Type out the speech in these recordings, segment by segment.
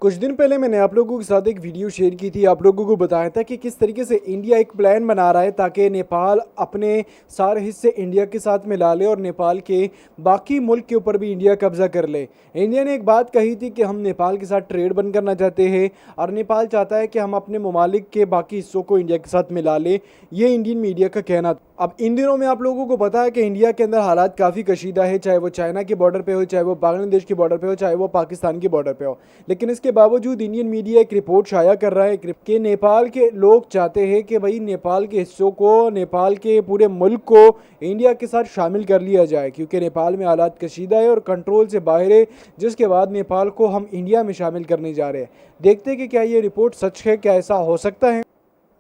कुछ दिन पहले मैंने आप लोगों के साथ एक वीडियो शेयर की थी। आप लोगों को बताया था कि किस तरीके से इंडिया एक प्लान बना रहा है ताकि नेपाल अपने सारे हिस्से इंडिया के साथ मिला ले और नेपाल के बाकी मुल्क के ऊपर भी इंडिया कब्जा कर ले। इंडिया ने एक बात कही थी कि हम नेपाल के साथ ट्रेड बंद करना चाहते हैं और नेपाल चाहता है कि हम अपने ममालिक के बाकी हिस्सों को इंडिया के साथ मिला ले। ये इंडियन मीडिया का कहना था। अब इन दिनों में आप लोगों को पता है कि इंडिया के अंदर हालात काफ़ी कशीदा है, चाहे वो चाइना के बॉर्डर पे हो, चाहे वो बांग्लादेश के बॉर्डर पे हो, चाहे वो पाकिस्तान के बॉर्डर पे हो। लेकिन इसके बावजूद इंडियन मीडिया एक रिपोर्ट शाया कर रहा है कि नेपाल के लोग चाहते हैं कि भाई नेपाल के हिस्सों को, नेपाल के पूरे मुल्क को इंडिया के साथ शामिल कर लिया जाए, क्योंकि नेपाल में हालात कशीदा है और कंट्रोल से बाहर है, जिसके बाद नेपाल को हम इंडिया में शामिल करने जा रहे हैं। देखते हैं कि क्या ये रिपोर्ट सच है, क्या ऐसा हो सकता है।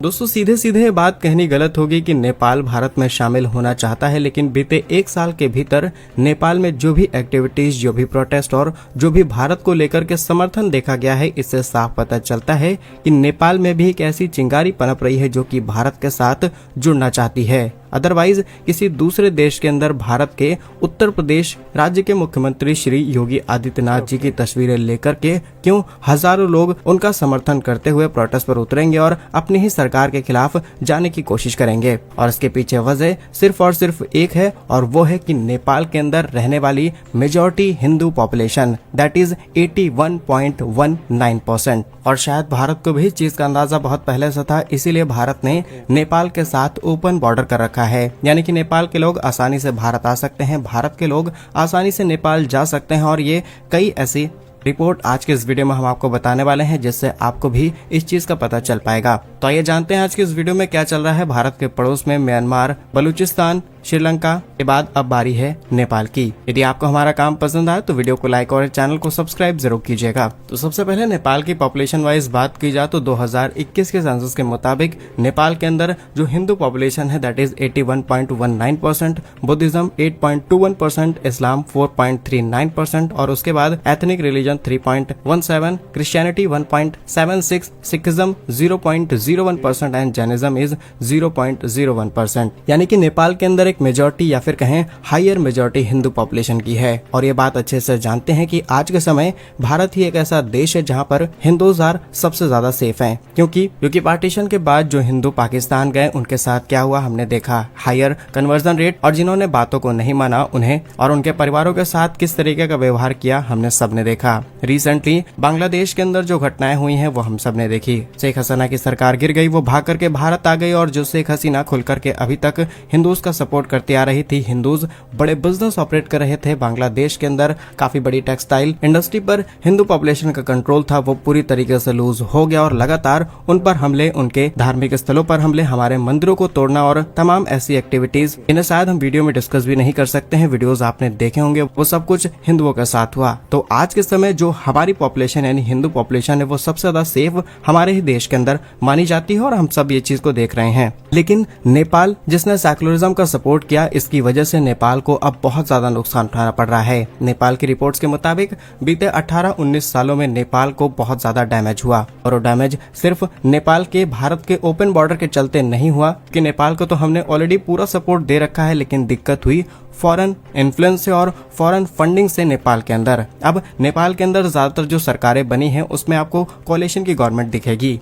दोस्तों सीधे सीधे ये बात कहनी गलत होगी कि नेपाल भारत में शामिल होना चाहता है, लेकिन बीते एक साल के भीतर नेपाल में जो भी एक्टिविटीज, जो भी प्रोटेस्ट और जो भी भारत को लेकर के समर्थन देखा गया है, इससे साफ पता चलता है कि नेपाल में भी एक ऐसी चिंगारी पनप रही है जो कि भारत के साथ जुड़ना चाहती है। अदरवाइज किसी दूसरे देश के अंदर भारत के उत्तर प्रदेश राज्य के मुख्यमंत्री श्री योगी आदित्यनाथ जी की तस्वीरें लेकर के क्यों हजारों लोग उनका समर्थन करते हुए प्रोटेस्ट पर उतरेंगे और अपनी ही सरकार के खिलाफ जाने की कोशिश करेंगे। और इसके पीछे वजह सिर्फ और सिर्फ एक है, और वो है कि नेपाल के अंदर रहने वाली majority Hindu population, that is 81.19%। और शायद भारत को भी इस चीज का अंदाजा बहुत पहले से था, इसीलिए भारत ने नेपाल के साथ ओपन बॉर्डर कर रखा है। यानी कि नेपाल के लोग आसानी से भारत आ सकते हैं, भारत के लोग आसानी से नेपाल जा सकते हैं। और ये कई ऐसी रिपोर्ट आज के इस वीडियो में हम आपको बताने वाले हैं, जिससे आपको भी इस चीज का पता चल पाएगा। तो आइए जानते हैं आज के इस वीडियो में क्या चल रहा है भारत के पड़ोस में म्यांमार, बलूचिस्तान, श्रीलंका के बाद अब बारी है नेपाल की। यदि आपको हमारा काम पसंद आए तो वीडियो को लाइक और चैनल को सब्सक्राइब जरूर कीजिएगा। तो सबसे पहले नेपाल की पॉपुलेशन वाइज बात की जाए तो 2021 के सेंसस के मुताबिक नेपाल के अंदर जो हिंदू पॉपुलेशन है दैट इज 81.19%, बुद्धिज्म 8.21%, इस्लाम 4.39% और उसके बाद ethnic religion 3.17, Christianity 1.76, Sikhism 0.01% and Jainism is 0.01%। यानी कि नेपाल के अंदर एक मेजॉरिटी या फिर कहें हायर मेजॉरिटी हिंदू पॉपुलेशन की है। और ये बात अच्छे से जानते हैं कि आज के समय भारत ही एक ऐसा देश है जहां पर हिंदूज आर सबसे ज्यादा सेफ हैं, क्योंकि पार्टीशन के बाद जो हिंदू पाकिस्तान गए उनके साथ क्या हुआ हमने देखा, हायर कन्वर्जन रेट, और जिन्होंने बातों को नहीं माना उन्हें और उनके परिवारों के साथ किस तरीके का व्यवहार किया हमने सबने देखा। रिसेंटली बांग्लादेश के अंदर जो घटनाएं हुई हैं वो हम सबने देखी। शेख हसीना की सरकार गिर गई, वो भाग करके भारत आ गई और जो शेख हसीना खुल करके अभी तक हिंदूज का सपोर्ट करती आ रही थी, हिंदूज बड़े बिजनेस ऑपरेट कर रहे थे बांग्लादेश के अंदर, काफी बड़ी टेक्सटाइल इंडस्ट्री पर हिंदू पॉपुलेशन का कंट्रोल था, वो पूरी तरीके से लूज हो गया और लगातार उन पर हमले, उनके धार्मिक स्थलों पर हमले, हमारे मंदिरों को तोड़ना और तमाम ऐसी एक्टिविटीज इन्हें शायद हम वीडियो में डिस्कस भी नहीं कर सकते हैं। वीडियोस आपने देखे होंगे, वो सब कुछ हिंदुओं के साथ हुआ। तो आज के समय जो हमारी पॉपुलेशन यानी हिंदू पॉपुलेशन है वो सबसे ज्यादा सेफ हमारे ही देश के अंदर मानी जाती है और हम सब ये चीज को देख रहे हैं। लेकिन नेपाल जिसने सेकुलरिज्म का सपोर्ट किया, इसकी वजह से नेपाल को अब बहुत ज्यादा नुकसान उठाना पड़ रहा है। नेपाल की रिपोर्ट्स के मुताबिक बीते 18-19 सालों में नेपाल को बहुत ज्यादा डैमेज हुआ, और वो डैमेज सिर्फ नेपाल के भारत के ओपन बॉर्डर के चलते नहीं हुआ कि नेपाल को तो हमने ऑलरेडी पूरा सपोर्ट दे रखा है, लेकिन दिक्कत हुई फॉरेन इन्फ्लुएंस से और फॉरेन फंडिंग से नेपाल के अंदर। अब नेपाल के अंदर ज्यादातर जो सरकारें बनी हैं उसमें आपको कोalition की गवर्नमेंट दिखेगी,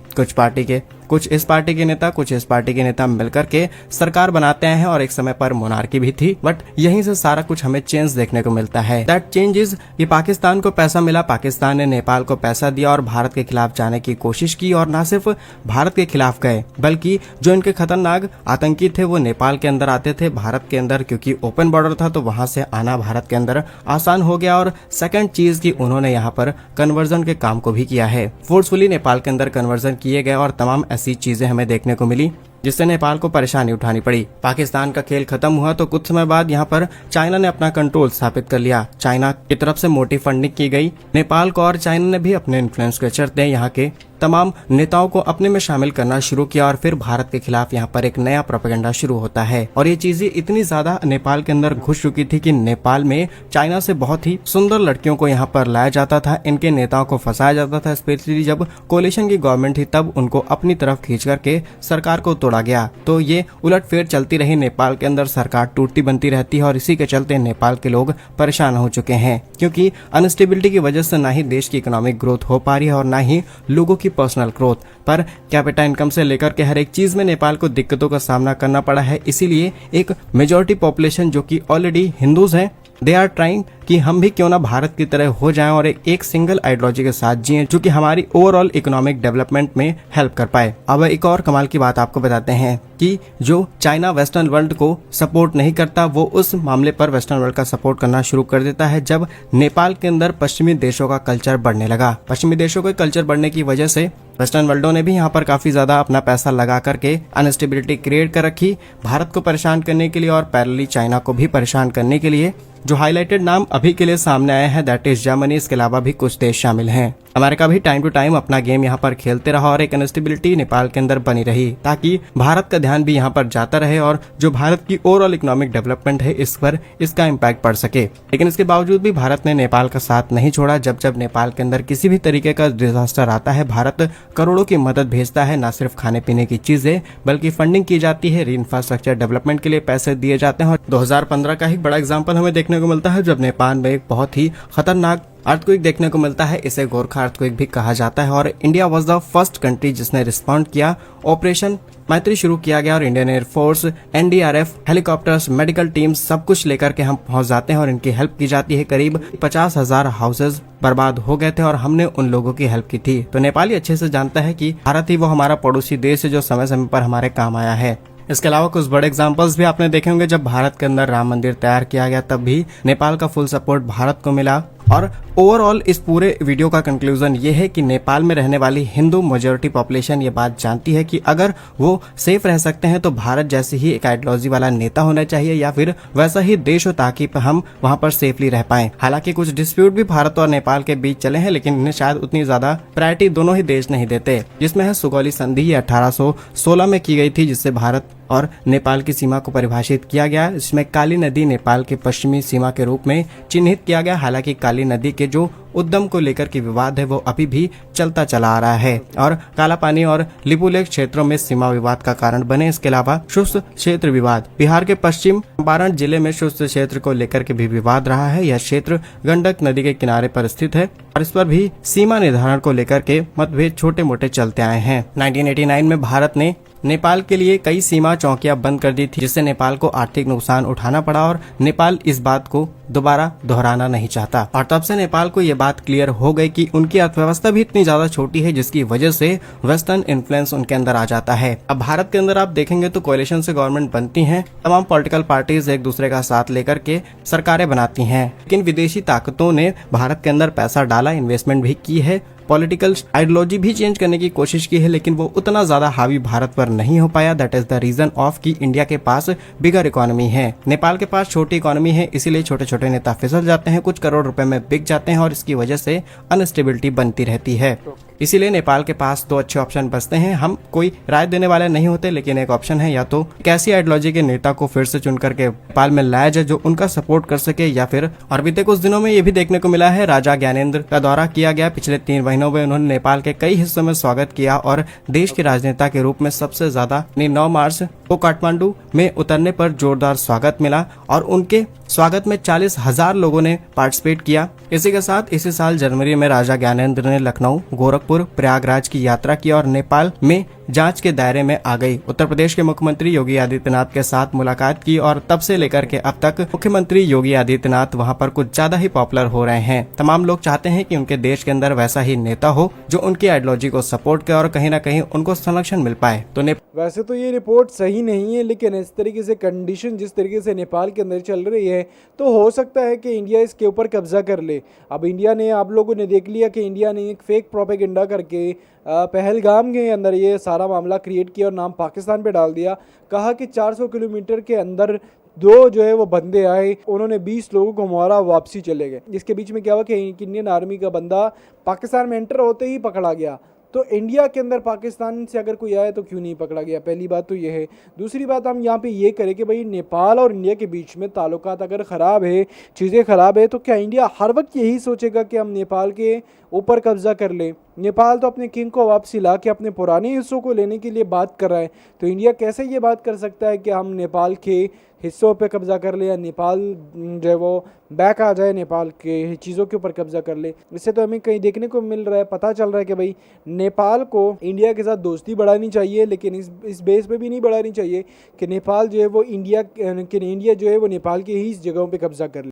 कुछ इस पार्टी के नेता, कुछ इस पार्टी के नेता मिलकर के सरकार बनाते हैं, और एक समय पर मोनार्की भी थी, बट यहीं से सारा कुछ हमें चेंज देखने को मिलता है। दैट चेंज इज कि पाकिस्तान को पैसा मिला, पाकिस्तान ने नेपाल को पैसा दिया और भारत के खिलाफ जाने की कोशिश की, और न सिर्फ भारत के खिलाफ गए बल्कि जो इनके खतरनाक आतंकी थे वो नेपाल के अंदर आते थे भारत के अंदर, क्योंकि ओपन बॉर्डर था तो वहां से आना भारत के अंदर आसान हो गया। और सेकंड चीज की उन्होंने यहाँ पर कन्वर्जन के काम को भी किया है, फोर्सफुली नेपाल के अंदर कन्वर्जन किए गए और तमाम ऐसी चीजें हमें देखने को मिली जिससे नेपाल को परेशानी उठानी पड़ी। पाकिस्तान का खेल खत्म हुआ तो कुछ समय बाद यहाँ पर चाइना ने अपना कंट्रोल स्थापित कर लिया, चाइना की तरफ से मोटी फंडिंग की गई नेपाल को, और चाइना ने भी अपने इन्फ्लुएंस के चलते यहाँ के तमाम नेताओं को अपने में शामिल करना शुरू किया और फिर भारत के खिलाफ यहाँ पर एक नया प्रोपेगेंडा शुरू होता है। और ये चीजें इतनी ज्यादा नेपाल के अंदर घुस चुकी थी कि नेपाल में चाइना से बहुत ही सुंदर लड़कियों को यहाँ पर लाया जाता था, इनके नेताओं को फंसाया जाता था। स्पेशली जब कोalition की गवर्नमेंट थी तब उनको अपनी तरफ खींच करके सरकार को तोड़ा गया। तो ये उलटफेर चलती रही, नेपाल के अंदर सरकार टूटती बनती रहती है और इसी के चलते नेपाल के लोग परेशान हो चुके हैं, क्योंकि अनस्टेबिलिटी की वजह से ना ही देश की इकोनॉमिक ग्रोथ हो पा रही है और ना ही लोगों की personal growth. Per capita income से लेकर के हर एक चीज में नेपाल को दिक्कतों का सामना करना पड़ा है। इसीलिए एक मेजॉरिटी पॉपुलेशन जो कि ऑलरेडी हिंदूज हैं, दे आर ट्राइंग कि हम भी क्यों ना भारत की तरह हो जाएं और एक सिंगल आइडियोलॉजी के साथ जिएं जो कि हमारी ओवरऑल इकोनॉमिक डेवलपमेंट में हेल्प कर पाए। अब एक और कमाल की बात आपको बताते हैं कि जो चाइना वेस्टर्न वर्ल्ड को सपोर्ट नहीं करता, वो उस मामले पर वेस्टर्न वर्ल्ड का सपोर्ट करना शुरू कर देता है जब नेपाल के अंदर पश्चिमी देशों का कल्चर बढ़ने लगा। पश्चिमी देशों के कल्चर बढ़ने की वजह से वेस्टर्न वर्ल्डों ने भी यहाँ पर काफी ज्यादा अपना पैसा लगा करके अनस्टेबिलिटी क्रिएट कर रखी, भारत को परेशान करने के लिए और पैरेलली चाइना को भी परेशान करने के लिए। जो हाईलाइटेड नाम अभी के लिए सामने आए हैं दैट इज जर्मनी, इसके अलावा भी कुछ देश शामिल हैं। अमेरिका भी टाइम टू टाइम अपना गेम यहाँ पर खेलते रहा और एक अनस्टेबिलिटी नेपाल के अंदर बनी रही ताकि भारत का ध्यान भी यहाँ पर जाता रहे और जो भारत की ओवरऑल इकोनॉमिक डेवलपमेंट है इस पर इसका इम्पैक्ट पड़ सके। लेकिन इसके बावजूद भी भारत ने नेपाल का साथ नहीं छोड़ा। जब जब नेपाल के अंदर किसी भी तरीके का डिजास्टर आता है, भारत करोड़ों की मदद भेजता है, न सिर्फ खाने पीने की चीजें बल्कि फंडिंग की जाती है, री इंफ्रास्ट्रक्चर डेवलपमेंट के लिए पैसे दिए जाते हैं। और 2015 का ही बड़ा एग्जाम्पल हमें देखने को मिलता है जब नेपाल में एक बहुत ही खतरनाक अर्थक्वेक देखने को मिलता है। इसे गोरखा अर्थक्वेक भी कहा जाता है और India was the first country जिसने रिस्पॉन्ड किया। ऑपरेशन मैत्री शुरू किया गया और Indian air force, NDRF, helicopters, medical team सब कुछ लेकर के हम पहुंच जाते हैं और इनकी हेल्प की जाती है। करीब 50,000 हाउसेज बर्बाद हो गए थे और हमने उन लोगों की हेल्प की थी। तो नेपाली अच्छे से जानता है कि भारत ही वो हमारा पड़ोसी देश है जो समय समय पर हमारे काम आया है। इसके अलावा कुछ बड़े एग्जांपल्स भी आपने देखे होंगे। जब भारत के अंदर राम मंदिर तैयार किया गया तब भी नेपाल का फुल सपोर्ट भारत को मिला। और ओवरऑल इस पूरे वीडियो का कंक्लूजन ये है कि नेपाल में रहने वाली हिंदू मेजॉरिटी पॉपुलेशन ये बात जानती है कि अगर वो सेफ रह सकते हैं तो भारत जैसे ही एक आइडियोलॉजी वाला नेता होना चाहिए या फिर वैसा ही देश हो ताकि हम वहां पर सेफली रह पाएं। हालांकि कुछ डिस्प्यूट भी भारत और नेपाल के बीच चले हैं लेकिन इन्हें शायद उतनी ज्यादा प्रायोरिटी दोनों ही देश नहीं देते। जिसमें है सुगौली संधि 1816 में की गई थी जिससे भारत और नेपाल की सीमा को परिभाषित किया गया। इसमें काली नदी नेपाल की पश्चिमी सीमा के रूप में चिन्हित किया गया। हालांकि काली नदी के जो उद्गम को लेकर के विवाद है वो अभी भी चलता चला आ रहा है और काला पानी और लिपुलेख क्षेत्रों में सीमा विवाद का कारण बने। इसके अलावा शुष्क क्षेत्र विवाद, बिहार के पश्चिम चंपारण जिले में शुष्क क्षेत्र को लेकर के भी विवाद रहा है। यह क्षेत्र गंडक नदी के किनारे पर स्थित है और इस पर भी सीमा निर्धारण को लेकर के मतभेद छोटे मोटे चलते आए हैं। 1989 में भारत ने नेपाल के लिए कई सीमा चौकियां बंद कर दी थी जिससे नेपाल को आर्थिक नुकसान उठाना पड़ा और नेपाल इस बात को दोबारा दोहराना नहीं चाहता। और तब से नेपाल को ये बात क्लियर हो गई कि उनकी अर्थव्यवस्था भी इतनी ज्यादा छोटी है जिसकी वजह से वेस्टर्न इन्फ्लुएंस उनके अंदर आ जाता है। अब भारत के अंदर आप देखेंगे तो कोalition से गवर्नमेंट बनती हैं, तमाम पॉलिटिकल पार्टीज एक दूसरे का साथ लेकर के सरकारें बनाती हैं, लेकिन विदेशी ताकतों ने भारत के अंदर पैसा डाला, इन्वेस्टमेंट भी की है, पॉलिटिकल आइडियोलॉजी भी चेंज करने की कोशिश की है लेकिन वो उतना ज्यादा हावी भारत पर नहीं हो पाया। That is the reason of कि इंडिया के पास बिगर इकोनॉमी है, नेपाल के पास छोटी इकोनॉमी है, इसीलिए छोटे छोटे नेता फिसल जाते हैं, कुछ करोड़ रुपए में बिक जाते हैं और इसकी वजह से अनस्टेबिलिटी बनती रहती है। इसीलिए नेपाल के पास दो अच्छे ऑप्शन बचते हैं। हम कोई राय देने वाले नहीं होते लेकिन एक ऑप्शन है या तो एक ऐसी आइडियोलॉजी के नेता को फिर से चुन करके नेपाल में लाया जाए जो उनका सपोर्ट कर सके, या फिर और बीते कुछ दिनों में ये भी देखने को मिला है राजा ज्ञानेंद्र का दौरा किया गया। पिछले 3 महीनों में उन्होंने नेपाल के कई हिस्सों में स्वागत किया और देश के राजनेता के रूप में सबसे ज्यादा 9 मार्च को काठमांडू में उतरने पर जोरदार स्वागत मिला और उनके स्वागत में 40,000 लोगों ने पार्टिसिपेट किया। इसी के साथ इसी साल जनवरी में राजा ज्ञानेंद्र ने लखनऊ, गोरखपुर, प्रयागराज की यात्रा की और नेपाल में जांच के दायरे में आ गई। उत्तर प्रदेश के मुख्यमंत्री योगी आदित्यनाथ के साथ मुलाकात की और तब से लेकर के अब तक मुख्यमंत्री योगी आदित्यनाथ वहां पर कुछ ज्यादा ही पॉपुलर हो रहे हैं। तमाम लोग चाहते हैं कि उनके देश के अंदर वैसा ही नेता हो जो उनकी आइडियोलॉजी को सपोर्ट करे और कहीं ना कहीं उनको संरक्षण मिल पाए। तो वैसे तो ये रिपोर्ट सही नहीं है लेकिन इस तरीके से कंडीशन जिस तरीके से नेपाल के अंदर चल रही है तो हो सकता है कि इंडिया इसके ऊपर कब्जा कर ले। अब इंडिया ने, आप लोगों ने देख लिया कि इंडिया ने एक फेक प्रोपेगेंडा करके पहलगाम के अंदर ये सारा मामला क्रिएट किया और नाम पाकिस्तान पे डाल दिया। कहा कि 400 किलोमीटर के अंदर दो जो है वो बंदे आए, उन्होंने 20 लोगों को मारा, वापसी चले गए। इसके बीच में क्या हुआ कि इंडियन आर्मी का बंदा पाकिस्तान में एंटर होते ही पकड़ा गया। तो इंडिया के अंदर पाकिस्तान से अगर कोई आए तो क्यों नहीं पकड़ा गया? पहली बात तो ये है। दूसरी बात हम यहाँ पे ये करें कि भाई नेपाल और इंडिया के बीच में ताल्लुकात अगर ख़राब है, चीज़ें ख़राब है, तो क्या इंडिया हर वक्त यही सोचेगा कि हम नेपाल के ऊपर कब्जा कर लें? नेपाल तो अपने किंग को वापसी ला के अपने पुराने हिस्सों को लेने के लिए बात कर रहा है, तो इंडिया कैसे ये बात कर सकता है कि हम नेपाल के हिस्सों पे कब्जा कर ले या नेपाल जो है वो बैक आ जाए, नेपाल के चीज़ों के ऊपर कब्जा कर ले? इससे तो हमें कहीं देखने को मिल रहा है, पता चल रहा है कि भाई नेपाल को इंडिया के साथ दोस्ती बढ़ानी चाहिए, लेकिन इस बेस पे भी नहीं बढ़ानी चाहिए कि नेपाल जो है वो इंडिया जो है वो नेपाल की ही जगहों पे कब्जा कर ले।